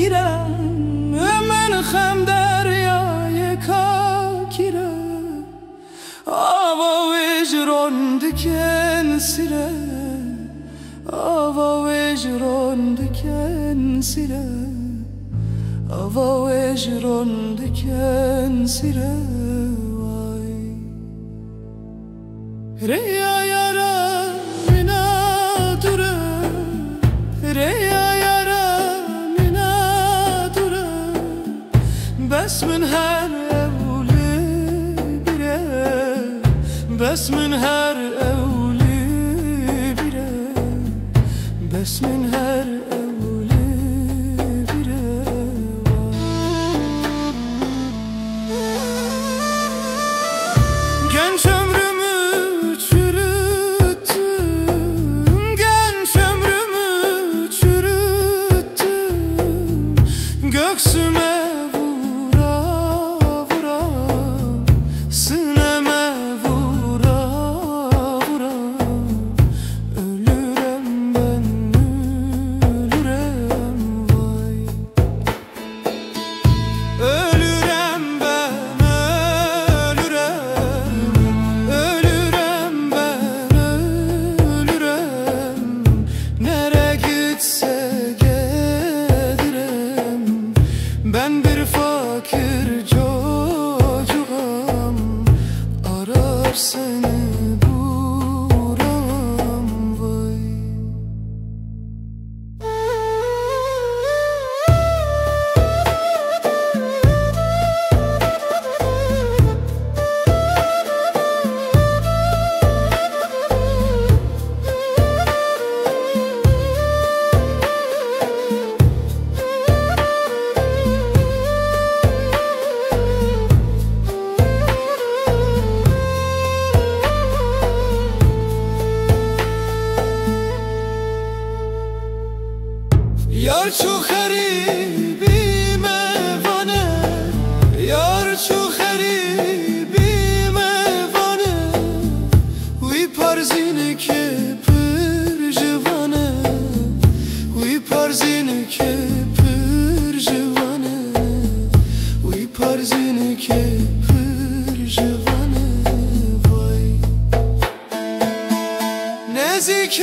گیرم من خم دریای کاکیره آوا وجران دکن سیره آوا وجران دکن سیره آوا وجران دکن سیره ریا یارا مینا دوره ریا یارا مینا دوره بس من هر اولی بیره بس من هر اولی بیره بس من هر اولی بیره genç ömrümü göksüme vura vura sineme vura vura ölürem ben ölürem vay ölürem ben ölürem ölürem ben ölürem nere gitse ben bir fakir çocuğum arar seni buram vay یار چو خریبی میوانه یار چو خریبی میوانه وی پرزینه که پر جوانه وی پرزینه که پر جوانه وی پرزینه که پر جوانه وای نزدیک